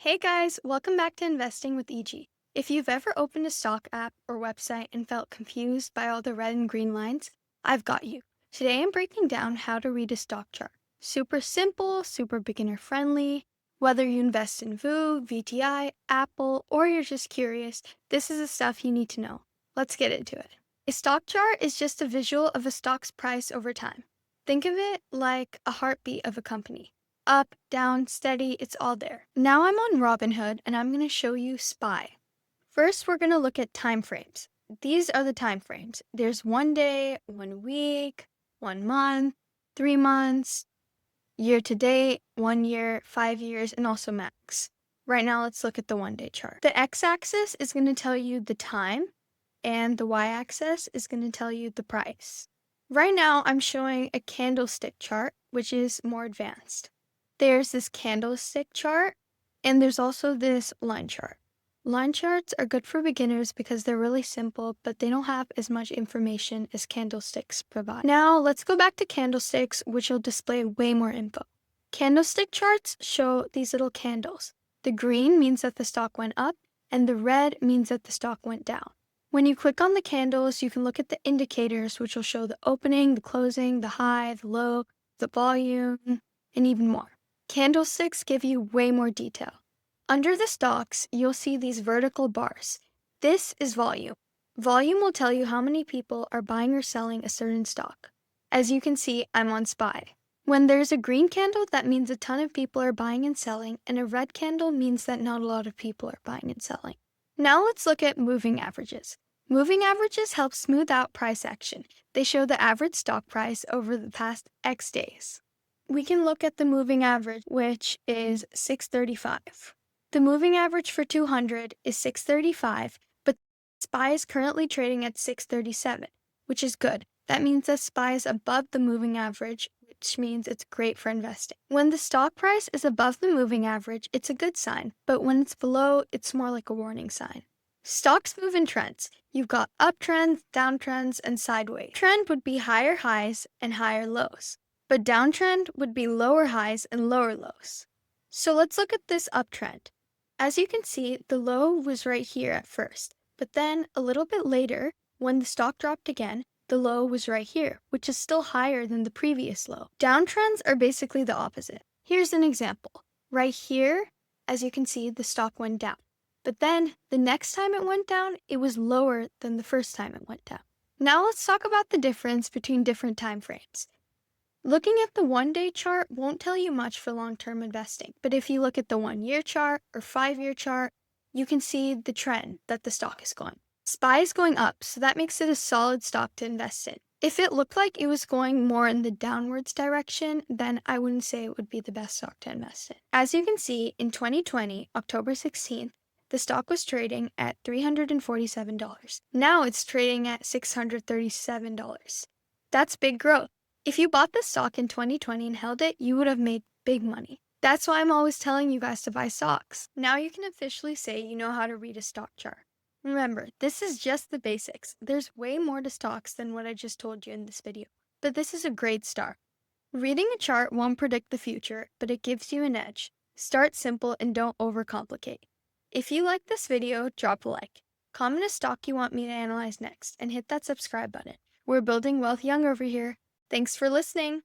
Hey guys, welcome back to Investing with EG. If you've ever opened a stock app or website and felt confused by all the red and green lines, I've got you. Today I'm breaking down how to read a stock chart. Super simple, super beginner friendly. Whether you invest in VU, VTI, Apple, or you're just curious, this is the stuff you need to know. Let's get into it. A stock chart is just a visual of a stock's price over time. Think of it like a heartbeat of a company. Up, down, steady, it's all there. Now I'm on Robinhood and I'm going to show you SPY. First, we're going to look at time frames. These are the time frames. There's 1 day, 1 week, 1 month, 3 months, year to date, 1 year, 5 years, and also max. Right now, let's look at the 1 day chart. The x-axis is going to tell you the time, and the y-axis is going to tell you the price. Right now, I'm showing a candlestick chart, which is more advanced. There's this candlestick chart, and there's also this line chart. Line charts are good for beginners because they're really simple, but they don't have as much information as candlesticks provide. Now, let's go back to candlesticks, which will display way more info. Candlestick charts show these little candles. The green means that the stock went up, and the red means that the stock went down. When you click on the candles, you can look at the indicators, which will show the opening, the closing, the high, the low, the volume, and even more. Candlesticks give you way more detail. Under the stocks, you'll see these vertical bars. This is volume. Volume will tell you how many people are buying or selling a certain stock. As you can see, I'm on SPY. When there's a green candle, that means a ton of people are buying and selling, and a red candle means that not a lot of people are buying and selling. Now let's look at moving averages. Moving averages help smooth out price action. They show the average stock price over the past X days. We can look at the moving average, which is 635. The moving average for 200 is 635, but SPY is currently trading at 637, which is good. That means that SPY is above the moving average, which means it's great for investing. When the stock price is above the moving average, it's a good sign, but when it's below, it's more like a warning sign. Stocks move in trends. You've got uptrends, downtrends, and sideways. Trend would be higher highs and higher lows, but downtrend would be lower highs and lower lows. So let's look at this uptrend. As you can see, the low was right here at first, but then a little bit later, when the stock dropped again, the low was right here, which is still higher than the previous low. Downtrends are basically the opposite. Here's an example. Right here, as you can see, the stock went down. But then the next time it went down, it was lower than the first time it went down. Now let's talk about the difference between different time frames. Looking at the 1 day chart won't tell you much for long-term investing, but if you look at the 1 year chart or 5 year chart, you can see the trend that the stock is going. SPY is going up, so that makes it a solid stock to invest in. If it looked like it was going more in the downwards direction, then I wouldn't say it would be the best stock to invest in. As you can see, in 2020, October 16th, the stock was trading at $347. Now it's trading at $637. That's big growth. If you bought the stock in 2020 and held it, you would have made big money. That's why I'm always telling you guys to buy stocks. Now you can officially say you know how to read a stock chart. Remember, this is just the basics. There's way more to stocks than what I just told you in this video, but this is a great start. Reading a chart won't predict the future, but it gives you an edge. Start simple and don't overcomplicate. If you like this video, drop a like. Comment a stock you want me to analyze next, and hit that subscribe button. We're building wealth young over here. Thanks for listening.